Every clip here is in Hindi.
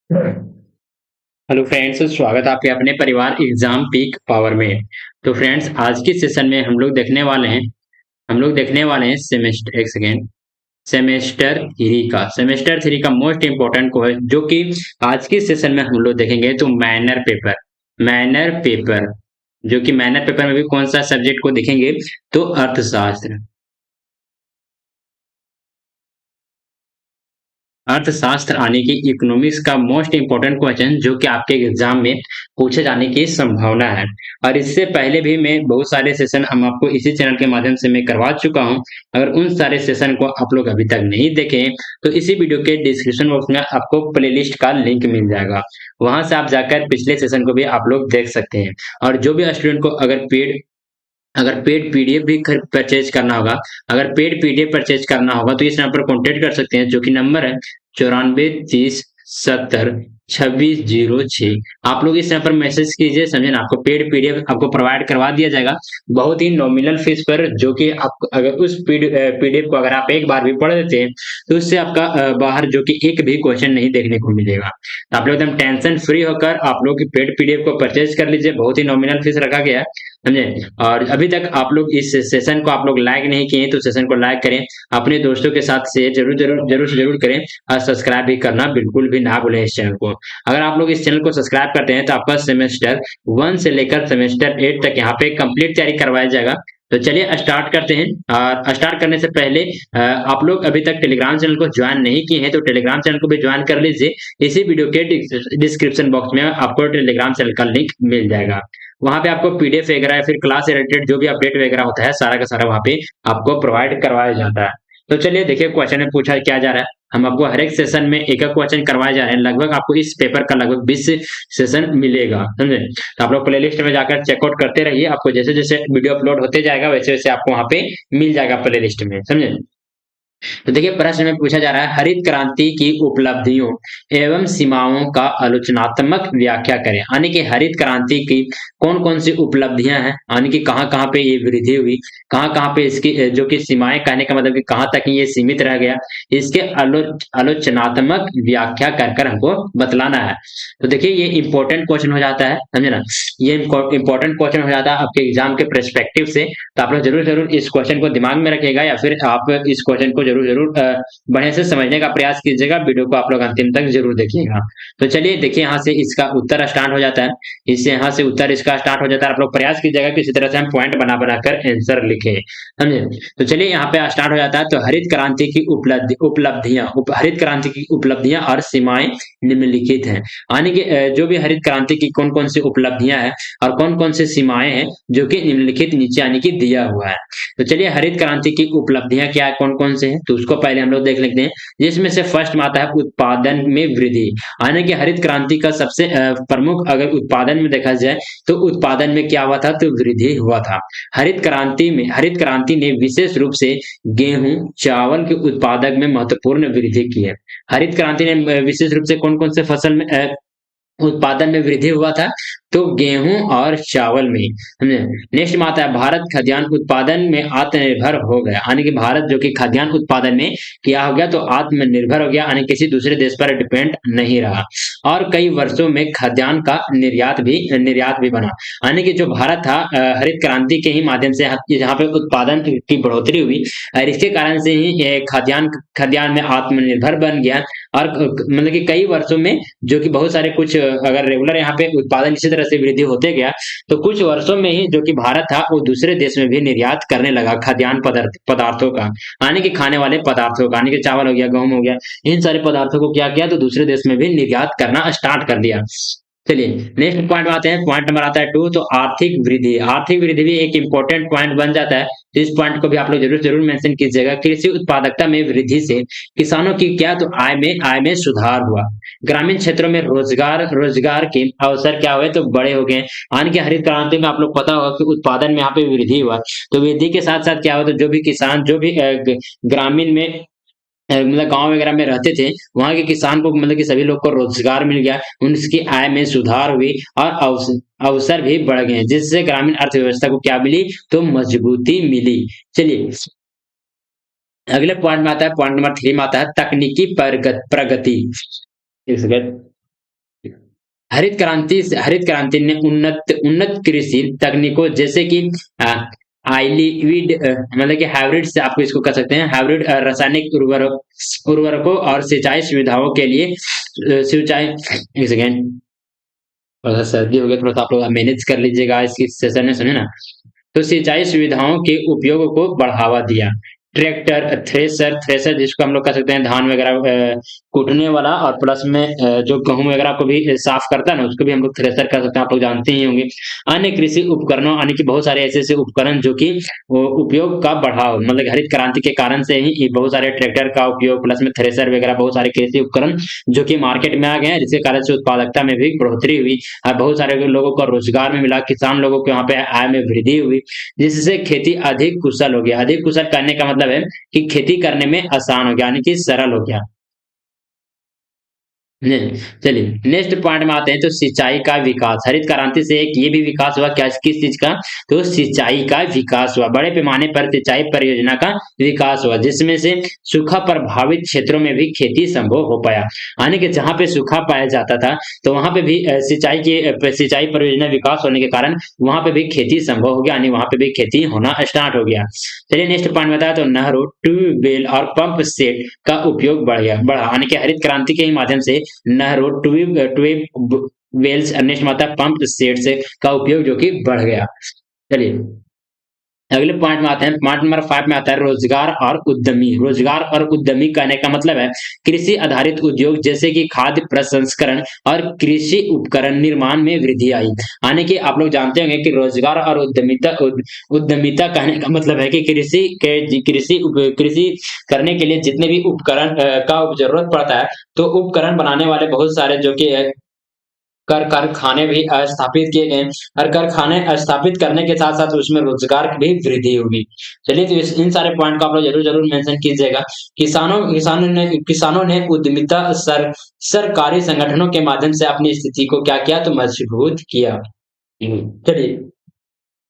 हेलो फ्रेंड्स, स्वागत है आपके अपने परिवार एग्जाम पीक पावर में। तो फ्रेंड्स, आज के सेशन में हम लोग देखने वाले हैं सेमेस्टर, एक सेकेंड, सेमेस्टर 3 का मोस्ट इम्पोर्टेंट क्वेश्चन जो कि आज के सेशन में हम लोग देखेंगे। तो मैनर पेपर जो कि मैनर पेपर में भी कौन सा सब्जेक्ट को देखेंगे? तो अर्थशास्त्र आने की इकोनॉमिक्स का मोस्ट इंपॉर्टेंट क्वेश्चन जो कि आपके एग्जाम में पूछे जाने की संभावना है। और इससे पहले भी मैं बहुत सारे सेशन हम आपको इसी चैनल के माध्यम से मैं करवा चुका हूं। अगर उन सारे सेशन को आप लोग अभी तक नहीं देखे हैं तो इसी वीडियो के डिस्क्रिप्शन बॉक्स में आपको प्लेलिस्ट का लिंक मिल जाएगा। वहां से आप जाकर पिछले सेशन को भी आप लोग देख सकते हैं। और जो भी स्टूडेंट को अगर पेड पीडीएफ भी परचेज करना होगा, अगर पेड पीडीएफ परचेज करना होगा तो इस नंबर पर कॉन्टेक्ट कर सकते हैं, जो कि नंबर है 9430702606। आप लोग इस नंबर पर मैसेज कीजिए, समझे ना। आपको पेड पीडीएफ आपको प्रोवाइड करवा दिया जाएगा बहुत ही नॉमिनल फीस पर, जो कि आप अगर उस पीडीएफ को अगर आप एक बार भी पढ़ लेते हैं तो उससे आपका बाहर जो कि एक भी क्वेश्चन नहीं देखने को मिलेगा। तो आप लोग एकदम टेंशन फ्री होकर आप लोग पेड पीडीएफ को परचेज कर लीजिए, बहुत ही नॉमिनल फीस रखा गया है, समझे। और अभी तक आप लोग इस सेशन को आप लोग लाइक नहीं किए तो सेशन को लाइक करें, अपने दोस्तों के साथ शेयर जरूर जरूर जरूर से जरूर करें। और सब्सक्राइब भी करना बिल्कुल भी ना भूलें इस चैनल को। अगर आप लोग इस चैनल को सब्सक्राइब करते हैं तो आपका सेमेस्टर 1 से लेकर सेमेस्टर 8 तक यहाँ पे कंप्लीट तैयारी करवाया जाएगा। तो चलिए स्टार्ट करते हैं। और स्टार्ट करने से पहले आप लोग अभी तक टेलीग्राम चैनल को ज्वाइन नहीं किए हैं तो टेलीग्राम चैनल को भी ज्वाइन कर लीजिए। इसी वीडियो के डिस्क्रिप्शन बॉक्स में आपको टेलीग्राम चैनल का लिंक मिल जाएगा। वहां पे आपको पीडीएफ वगैरह या फिर क्लास से रिलेटेड जो भी अपडेट वगैरह होता है सारा का सारा वहां पे आपको प्रोवाइड करवाया जाता है। तो चलिए देखिए क्वेश्चन में पूछा क्या जा रहा है। हम आपको हर एक सेशन में एक एक क्वेश्चन करवाए जा रहे हैं। लगभग आपको इस पेपर का लगभग 20 सेशन मिलेगा, समझे। तो आप लोग प्लेलिस्ट में जाकर चेकआउट करते रहिए, आपको जैसे जैसे वीडियो अपलोड होते जाएगा वैसे वैसे आपको वहां पे मिल जाएगा प्लेलिस्ट में, समझे। तो देखिए प्रश्न में पूछा जा रहा है, हरित क्रांति की उपलब्धियों एवं सीमाओं का आलोचनात्मक व्याख्या करें। यानी कि हरित क्रांति की कौन कौन सी उपलब्धियां हैं, यानी कि कहाँ कहाँ पे ये वृद्धि हुई, कहाँ कहाँ पे इसकी जो कि सीमाएं, कहने का मतलब कि कहाँ तक ये सीमित रह गया, इसके आलोचनात्मक व्याख्या कर कर हमको बतलाना है। तो देखिए ये इंपॉर्टेंट क्वेश्चन हो जाता है, समझे ना। ये इंपॉर्टेंट क्वेश्चन हो जाता है आपके एग्जाम के पर्सपेक्टिव से। तो आप लोग जरूर जरूर इस क्वेश्चन को दिमाग में रखिएगा या फिर आप इस क्वेश्चन को जरूर जरूर बढ़िया से समझने का प्रयास कीजिएगा। वीडियो को आप लोग अंतिम तक जरूर देखिएगा। तो चलिए देखिए यहाँ से इसका उत्तर स्टार्ट हो जाता है। इससे यहाँ से उत्तर इसका स्टार्ट हो जाता है। आप लोग प्रयास कीजिएगा कि इसी तरह से हम पॉइंट बना बनाकर आंसर लिखे, समझे। तो चलिए यहाँ पे स्टार्ट हो जाता है। तो हरित क्रांति की हरित क्रांति की उपलब्धियां और सीमाएं निम्नलिखित हैं। यानी कि जो भी हरित क्रांति की कौन कौन सी उपलब्धियां हैं और कौन कौन सी सीमाएं हैं जो कि निम्नलिखित नीचे यानी कि दिया हुआ है। तो चलिए हरित क्रांति की उपलब्धियां क्या है, कौन कौन से हैं, तो उसको पहले हम लोग देख लेते हैं। जिसमें से फर्स्ट में आता है उत्पादन में वृद्धि। यानी कि हरित क्रांति का सबसे प्रमुख अगर उत्पादन में देखा जाए तो उत्पादन में क्या हुआ था, तो वृद्धि हुआ था। हरित क्रांति ने विशेष रूप से गेहूं चावल के उत्पादक में महत्वपूर्ण वृद्धि की है। हरित क्रांति ने विशेष रूप से कौन कौन से फसल में उत्पादन में वृद्धि हुआ था, तो गेहूं और चावल में, समझे। नेक्स्ट में आता है भारत खाद्यान्न उत्पादन में आत्मनिर्भर हो गया। यानी कि भारत जो कि खाद्यान्न उत्पादन में क्या हो गया, तो आत्मनिर्भर हो गया, यानी किसी दूसरे देश पर डिपेंड नहीं रहा। और कई वर्षों में खाद्यान्न का निर्यात भी बना। यानी कि जो भारत था हरित क्रांति के ही माध्यम से यहाँ पे उत्पादन की बढ़ोतरी हुई और इसके कारण से ही खाद्यान्न में आत्मनिर्भर बन गया। और मतलब कि कई वर्षों में जो कि बहुत सारे कुछ अगर रेगुलर यहाँ पे उत्पादन इसी तरह से वृद्धि होते गया तो कुछ वर्षों में ही जो कि भारत था वो दूसरे देश में भी निर्यात करने लगा खाद्यान्न पदार्थों का, यानी कि खाने वाले पदार्थों का, यानी कि चावल हो गया, गेहूं हो गया, इन सारे पदार्थों को क्या किया, तो दूसरे देश में भी निर्यात करना स्टार्ट कर दिया। चलिए नेक्स्ट पॉइंट में आते हैं। पॉइंट नंबर आता है 2, तो आर्थिक वृद्धि। आर्थिक वृद्धि भी एक इंपॉर्टेंट पॉइंट बन जाता है। तो इस पॉइंट को भी आप लोग जरूर जरूर मेंशन कीजिएगा। कृषि उत्पादकता में वृद्धि से किसानों की क्या, तो आय में सुधार हुआ। ग्रामीण क्षेत्रों में रोजगार के अवसर क्या हुए, तो बड़े हो गए। यानी कि हरित क्रांति में आप लोग पता होगा कि उत्पादन में यहाँ पे वृद्धि हुआ। तो वृद्धि के साथ साथ क्या हुआ, तो जो भी किसान जो भी ग्रामीण में मतलब गांव वगैरह में रहते थे वहां के किसान को मतलब कि सभी लोग को रोजगार मिल गया, उनकी आय में सुधार हुई और अवसर भी बढ़ गए, जिससे ग्रामीण अर्थव्यवस्था को क्या मिली, तो मजबूती मिली। चलिए अगले पॉइंट में आता है, पॉइंट नंबर 3 में आता है तकनीकी प्रगति। एक सेकंड। हरित क्रांति ने उन्नत उन्नत कृषि तकनीकों जैसे कि हाइब्रिड मतलब कि हाइब्रिड से आपको इसको कह सकते हैं हाइब्रिड रासायनिक उर्वरकों और सिंचाई सुविधाओं के लिए सिंचाई एक सेकेंड थोड़ा सा सर्दी हो गया थोड़ा सा आप लोग मैनेज कर लीजिएगा इसकी सेशन में सुने ना। तो सिंचाई सुविधाओं के उपयोग को बढ़ावा दिया। ट्रैक्टर थ्रेसर जिसको हम लोग कह सकते हैं धान वगैरह कूटने वाला और प्लस में जो गेहूं वगैरह को भी साफ करता है ना उसको भी हम लोग थ्रेसर कह सकते हैं आप लोग जानते ही होंगे। अन्य कृषि उपकरणों यानी कि बहुत सारे ऐसे ऐसे उपकरण जो कि उपयोग का बढ़ाव मतलब हरित क्रांति के कारण से ही बहुत सारे ट्रैक्टर का उपयोग प्लस में थ्रेसर वगैरह बहुत सारे कृषि उपकरण जो कि मार्केट में आ गए हैं जिसके कारण से उत्पादकता में भी बढ़ोतरी हुई और बहुत सारे लोगों को रोजगार में मिला किसान लोगों के वहां पे आय में वृद्धि हुई जिससे खेती अधिक कुशल हो गया। अधिक कुशल करने का मतलब है कि खेती करने में आसान हो गया यानी कि सरल हो गया। नहीं चलिए नेक्स्ट पॉइंट में आते हैं तो सिंचाई का विकास हरित क्रांति से एक ये भी विकास हुआ क्या किस चीज का तो सिंचाई का विकास हुआ बड़े पैमाने पर सिंचाई परियोजना का विकास हुआ जिसमें से सूखा प्रभावित क्षेत्रों में भी खेती संभव हो पाया यानी कि जहां पे सूखा पाया जाता था तो वहां पे भी सिंचाई परियोजना विकास होने के कारण वहां पे भी खेती संभव हो गया यानी वहां पे भी खेती होना स्टार्ट हो गया। चलिए नेक्स्ट पॉइंट बताया तो नहरों ट्यूबवेल और पंप सेट का उपयोग बढ़ा यानी कि हरित क्रांति के ही माध्यम से नहरों ट्यूब वेल्स नेक्स्ट माता पंप सेट से का उपयोग जो कि बढ़ गया। चलिए अगले पॉइंट में आते हैं पॉइंट नंबर 5 में आता है रोजगार और उद्यमी कहने का मतलब है कृषि आधारित उद्योग जैसे कि खाद्य प्रसंस्करण और कृषि उपकरण निर्माण में वृद्धि आई यानी कि आप लोग जानते होंगे कि रोजगार और उद्यमिता कहने का मतलब है कि कृषि करने के लिए जितने भी उपकरण का जरूरत पड़ता है तो उपकरण बनाने वाले बहुत सारे जो कि कर कारखाने भी स्थापित किए गए और कारखाने स्थापित करने के साथ साथ उसमें रोजगार की भी वृद्धि होगी। चलिए तो इन सारे पॉइंट को आप लोग जरूर जरूर मेंशन कीजिएगा। किसानों ने उद्यमिता सरकारी संगठनों के माध्यम से अपनी स्थिति को क्या किया तो मजबूत किया। चलिए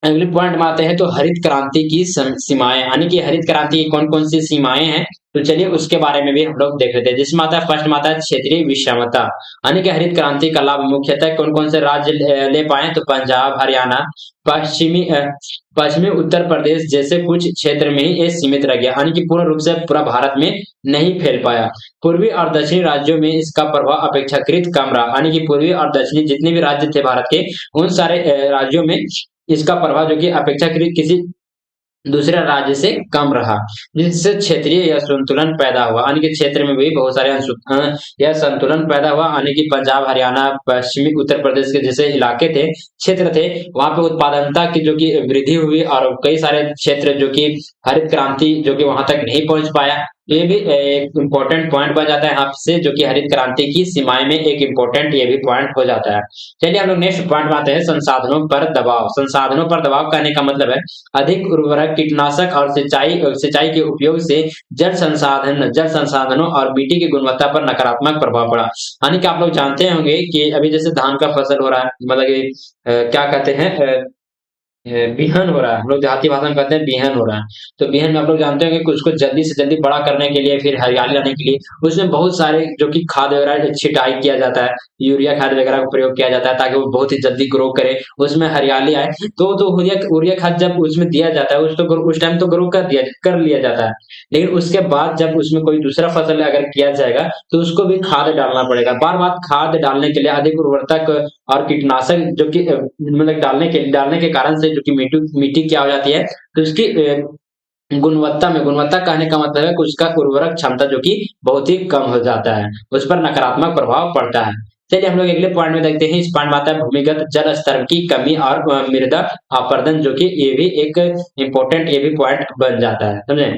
अगले पॉइंट में आते हैं तो हरित क्रांति की सीमाएं यानी कि हरित क्रांति की कौन कौन सी सीमाएं हैं तो चलिए उसके बारे में भी हम लोग देख लेते हैं। जिसमें आता है फर्स्ट में आता है क्षेत्रीय विषमता यानी कि हरित क्रांति का लाभ मुख्यतः कौन कौन से राज्य ले पाए तो पंजाब हरियाणा पश्चिमी उत्तर प्रदेश जैसे कुछ क्षेत्र में ही ये सीमित रह गया यानी कि पूर्ण रूप से पूरा भारत में नहीं फैल पाया। पूर्वी और दक्षिणी राज्यों में इसका प्रभाव अपेक्षाकृत कम रहा यानी कि पूर्वी और दक्षिणी जितने भी राज्य थे भारत के उन सारे राज्यों में इसका प्रभाव जो कि अपेक्षाकृत किसी दूसरे राज्य से कम रहा जिससे क्षेत्रीय यह संतुलन पैदा हुआ यानी कि क्षेत्र में भी बहुत सारे यह संतुलन पैदा हुआ यानी कि पंजाब हरियाणा पश्चिमी उत्तर प्रदेश के जैसे इलाके थे क्षेत्र थे वहां पे उत्पादकता की जो कि वृद्धि हुई और कई सारे क्षेत्र जो कि हरित क्रांति जो कि वहां तक नहीं पहुंच पाया ये भी एक इम्पोर्टेंट पॉइंट बन जाता है यहाँ से जो कि हरित क्रांति की सीमाएं में एक इम्पोर्टेंट ये भी पॉइंट हो जाता है। चलिए हम लोग नेक्स्ट पॉइंट में आते हैं संसाधनों पर दबाव कहने का मतलब है अधिक उर्वरक कीटनाशक और सिंचाई के उपयोग से जल संसाधनों और मिट्टी की गुणवत्ता पर नकारात्मक प्रभाव पड़ा यानी कि आप लोग जानते होंगे कि अभी जैसे धान का फसल हो रहा है मतलब क्या कहते हैं बिहन हो रहा है हम लोग देहाती भाषा में कहते हैं बिहन हो रहा है। तो बिहन में आप लोग जानते होंगे कि उसको जल्दी से जल्दी बड़ा करने के लिए फिर हरियाली लाने के लिए उसमें बहुत सारे जो कि खाद वगैरह छिटाई किया जाता है यूरिया खाद वगैरह का प्रयोग किया जाता है ताकि वो बहुत ही जल्दी ग्रो करे उसमें हरियाली आए तो यूरिया खाद जब उसमें दिया जाता है उस टाइम तो ग्रो कर लिया जाता है लेकिन उसके बाद जब उसमें कोई दूसरा फसल अगर किया जाएगा तो उसको भी खाद डालना पड़ेगा बार बार खाद डालने के लिए अधिक उर्वरक और कीटनाशक जो कि मतलब डालने के कारण से जो कि मिट्टी क्या हो जाती है तो उसकी गुणवत्ता कहने का मतलब है कि उसका उर्वरक क्षमता जो कि बहुत ही कम हो जाता है उस पर नकारात्मक प्रभाव पड़ता है। चलिए हम लोग अगले पॉइंट में देखते हैं। इस पॉइंट में आता है भूमिगत जल स्तर की कमी और मृदा अपरदन जो कि ये भी एक इम्पोर्टेंट ये भी पॉइंट बन जाता है समझे।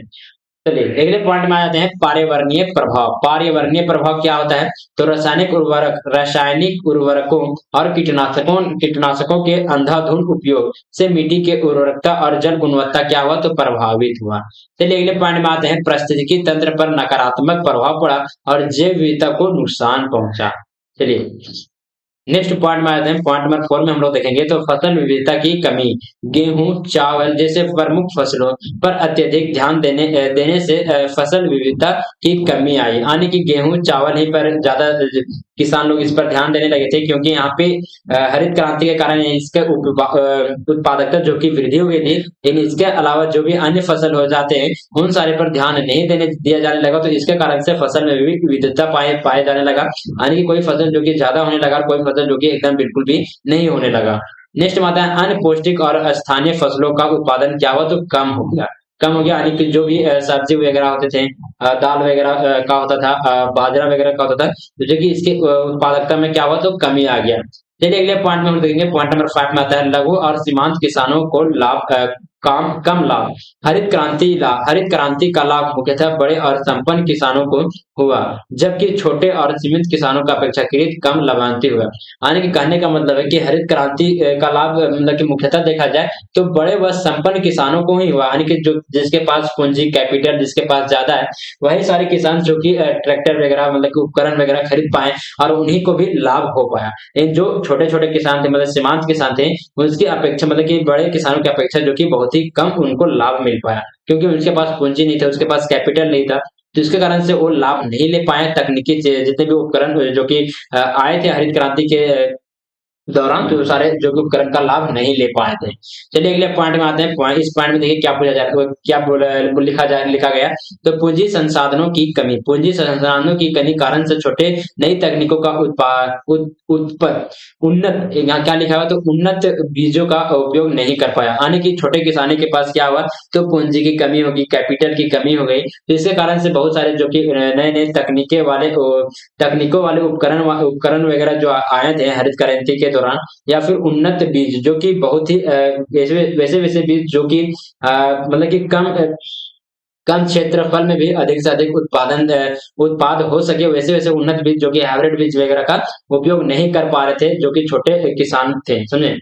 चलिए अगले पॉइंट में आ जाते हैं पर्यावरणीय प्रभाव क्या होता है तो रासायनिक उर्वरकों और कीटनाशकों के अंधाधुंध उपयोग से मिट्टी के उर्वरकता और जल गुणवत्ता क्या हुआ तो प्रभावित हुआ। चलिए अगले पॉइंट में आते हैं पारिस्थितिकी तंत्र पर नकारात्मक प्रभाव पड़ा और जैव विविधता को नुकसान पहुंचा। चलिए नेक्स्ट पॉइंट में आते हैं पॉइंट नंबर 4 में हम लोग देखेंगे तो फसल विविधता की कमी गेहूं चावल जैसे प्रमुख फसलों पर अत्यधिक ध्यान देने से फसल विविधता की कमी आई यानी कि गेहूं चावल ही पर ज्यादा किसान लोग इस पर ध्यान देने लगे थे, क्योंकि यहाँ पे हरित क्रांति के कारण इसका उत्पादकता जो कि वृद्धि हुई थी, लेकिन इसके अलावा जो भी अन्य फसल हो जाते हैं उन सारे पर ध्यान नहीं देने दिया जाने लगा, तो इसके कारण से फसल में भी विविधता पाए जाने लगा, यानी कि कोई फसल जो कि ज्यादा होने लगा, कोई फसल जो कि एकदम बिल्कुल भी नहीं होने लगा। नेक्स्ट आता है अन्य पौष्टिक और स्थानीय फसलों का उत्पादन क्या हुआ, तो कम हो गया। कम हो गया यानी कि जो भी सब्जी वगैरह होते थे, दाल वगैरह का होता था, बाजरा वगैरह का होता था, तो जो कि इसके उत्पादकता में क्या हुआ, तो कमी आ गया। चलिए अगले पॉइंट में हम देखेंगे, पॉइंट नंबर 5 में आता है लघु और सीमांत किसानों को लाभ कम लाभ। हरित क्रांति का लाभ मुख्यतः बड़े और संपन्न किसानों को हुआ, जबकि छोटे और सीमित किसानों का अपेक्षाकृत कम लाभान्वित हुआ। यानी कि कहने का मतलब है कि हरित क्रांति का लाभ मतलब कि मुख्यतः देखा जाए तो बड़े व संपन्न किसानों को ही हुआ, यानी कि जो जिसके पास पूंजी कैपिटल जिसके पास ज्यादा है, वही सारे किसान जो कि ट्रैक्टर वगैरह मतलब कि उपकरण वगैरह खरीद पाए और उन्हीं को भी लाभ हो पाया। लेकिन जो छोटे छोटे किसान थे मतलब सीमांत किसान थे, उसकी अपेक्षा मतलब कि बड़े किसानों की अपेक्षा जो कि बहुत ही कम उनको लाभ मिल पाया, क्योंकि उनके पास पूंजी नहीं था, उसके पास कैपिटल नहीं था, तो इसके कारण से वो लाभ नहीं ले पाए। तकनीकी जितने भी उपकरण जो कि आए थे हरित क्रांति के दौरान, तो सारे जो कि उपकरण का लाभ नहीं ले पाए थे। चलिए अगले पॉइंट में आते हैं। इस पॉइंट में देखिए क्या पूछा जा रहा है, क्या लिखा गया, तो पूंजी संसाधनों की कमी। पूंजी संसाधनों की कमी कारण से छोटे नई तकनीकों का उन्नत, यहाँ क्या लिखा हुआ, तो उन्नत बीजों का उपयोग नहीं कर पाया, यानी कि छोटे किसानों के पास क्या हुआ, तो पूंजी की कमी होगी, कैपिटल की कमी हो गई, तो इसके कारण से बहुत सारे जो कि नए नए तकनीकों वाले उपकरण वगैरह जो आए थे हरित क्रांति के दौरान, या फिर उन्नत बीज जो कि बहुत ही वैसे वैसे बीज जो कि मतलब कि कम क्षेत्रफल में भी अधिक से अधिक उत्पाद हो सके, वैसे वैसे उन्नत बीज जो कि हाइब्रिड बीज वगैरह का उपयोग नहीं कर पा रहे थे जो कि छोटे किसान थे। समझे।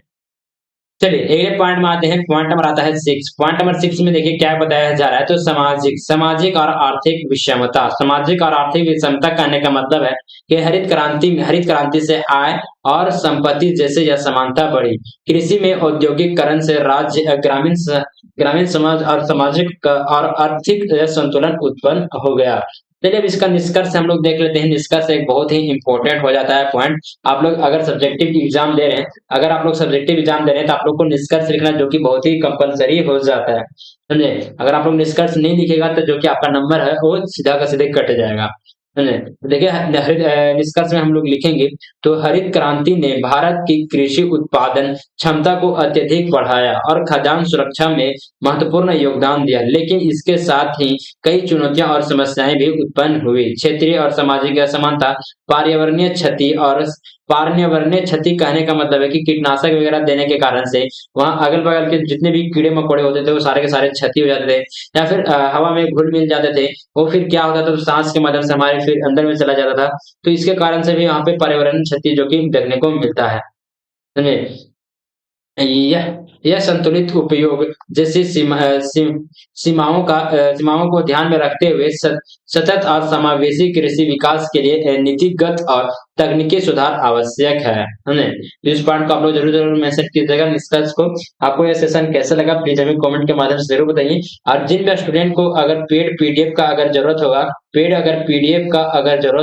चलिए अगले पॉइंट में आते हैं। पॉइंट नंबर आता है 6। पॉइंट नंबर 6 में देखिए क्या बताया जा रहा है, तो सामाजिक और आर्थिक विषमता। सामाजिक और आर्थिक विषमता कहने का मतलब है कि हरित क्रांति से आय और संपत्ति जैसे यह समानता बढ़ी। कृषि में औद्योगिकरण से राज्य ग्रामीण समाज और सामाजिक और आर्थिक संतुलन उत्पन्न हो गया। चलिए अब इसका निष्कर्ष हम लोग देख लेते हैं। निष्कर्ष एक बहुत ही इंपॉर्टेंट हो जाता है पॉइंट। आप लोग अगर सब्जेक्टिव एग्जाम दे रहे हैं, तो आप लोग को निष्कर्ष लिखना जो कि बहुत ही कंपलसरी हो जाता है। समझे। अगर आप लोग निष्कर्ष नहीं लिखेगा तो जो कि आपका नंबर है वो सीधा का सीधे कट जाएगा। समझे। तो देखिए निष्कर्ष में हम लोग लिखेंगे, तो हरित क्रांति ने भारत की कृषि उत्पादन क्षमता को अत्यधिक बढ़ाया और खाद्यान्न सुरक्षा में महत्वपूर्ण योगदान दिया, लेकिन इसके साथ ही कई चुनौतियां और समस्याएं भी उत्पन्न हुई। क्षेत्रीय और सामाजिक असमानता, पर्यावरणीय क्षति कहने का मतलब है कि कीटनाशक वगैरह देने के कारण से वहां अगल बगल के जितने भी कीड़े मकोड़े होते थे वो सारे के सारे क्षति हो जाते थे, या फिर हवा में घुल मिल जाते थे, वो फिर क्या होता था, तो सांस के माध्यम से हमारे फिर अंदर में चला जाता था, तो इसके कारण से भी यहाँ पे पर्यावरण क्षति जो कि देखने को मिलता है। समझे। यह संतुलित उपयोग जैसी सीमाओं को ध्यान में रखते हुए सतत और समावेशी कृषि विकास के लिए नीतिगत और तकनीकी सुधार आवश्यक है। इस पॉइंट को आप लोग जरूर मैसेज कीजिएगा निष्कर्ष को। आपको यह सेशन कैसा लगा प्लीज हमें कमेंट के माध्यम से जरूर बताइए। और जिन भी स्टूडेंट को अगर पेड पीडीएफ का अगर जरूरत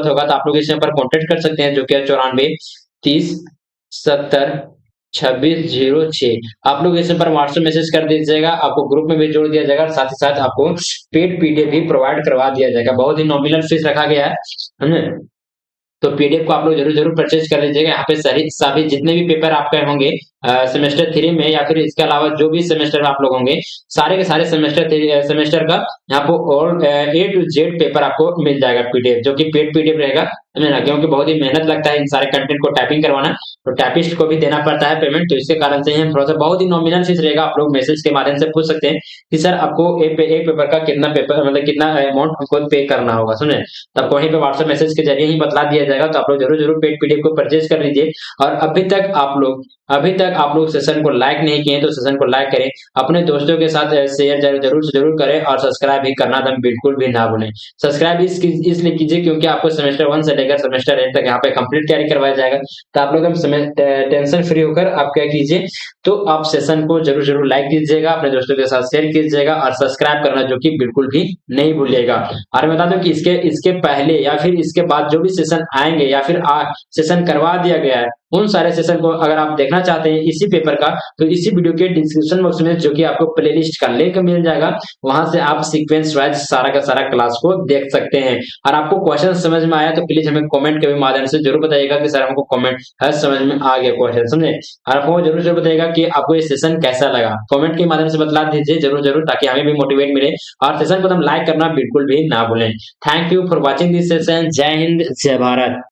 होगा, तो आप लोग इस पर कॉन्टेक्ट कर सकते हैं, जो कि 9430702606। आप लोग इस पर व्हाट्सएप मैसेज कर दीजिएगा, आपको ग्रुप में भी जोड़ दिया जाएगा, साथ ही साथ आपको पेड पीडीएफ भी प्रोवाइड करवा दिया जाएगा। बहुत ही नॉमिनल फीस रखा गया है। तो पीडीएफ को आप लोग जरूर परचेज कर लीजिएगा। यहाँ पे सभी जितने भी पेपर आपके होंगे सेमेस्टर 3 में, या फिर इसके अलावा जो भी सेमेस्टर में आप लोग होंगे, सारे के सारे सेमेस्टर का यहाँ पे all A to Z paper आपको मिल जाएगा पीडीएफ, जो कि पेड पीडीएफ रहेगा, क्योंकि बहुत ही मेहनत लगता है इन सारे कंटेंट को टाइपिंग करवाना, तो टाइपिस्ट को भी देना पड़ता है पेमेंट, तो इसके कारण से थोड़ा सा बहुत ही नॉमिनल फीस रहेगा। आप लोग मैसेज के माध्यम से पूछ सकते हैं कि सर आपको एक पेपर का कितना अमाउंट हमको पे करना होगा। सुने, तो आपको वहीं पे व्हाट्सएप मैसेज के जरिए ही बतला दिया जाएगा। तो आप लोग जरूर पेड पीडीएफ को परचेज कर लीजिए। और अभी तक आप लोग सेशन को लाइक नहीं किए तो सेशन को लाइक करें, अपने दोस्तों के साथ शेयर जरूर करें, और सब्सक्राइब भी करना तो बिल्कुल भी ना भूलें। सब्सक्राइब इसलिए कीजिए क्योंकि आपको सेमेस्टर 1 से जाएगा, सेमेस्टर एंड तक यहाँ पे कंप्लीट तैयारी करवाया जाएगा। तो आप लोग एकदम टेंशन फ्री होकर आप क्या कीजिए, तो आप सेशन को जरूर जरूर लाइक कीजिएगा, अपने दोस्तों के साथ शेयर कीजिएगा और सब्सक्राइब करना जो कि बिल्कुल भी नहीं भूलिएगा। और बता दूं कि इसके पहले या फिर इसके बाद जो भी सेशन आएंगे या फिर सेशन करवा दिया गया है, उन सारे सेशन को अगर आप देखना चाहते हैं इसी पेपर का, तो इसी वीडियो के डिस्क्रिप्शन बॉक्स में जो कि आपको प्लेलिस्ट का लिंक मिल जाएगा, वहां से आप सीक्वेंस वाइज सारा का सारा क्लास को देख सकते हैं। और आपको क्वेश्चन समझ में आया तो प्लीज हमें कमेंट के माध्यम से जरूर बताइएगा कि सर हमको कमेंट समझ में आ गया क्वेश्चन, समझे। और आपको जरूर जरूर बताइएगा कि आपको ये सेशन कैसा लगा, कमेंट के माध्यम से बतला दीजिए जरूर जरूर, ताकि हमें भी मोटिवेट मिले। और सेशन को हम लाइक करना बिल्कुल भी ना भूलें। Thank you for watching this session. जय हिंद, जय भारत।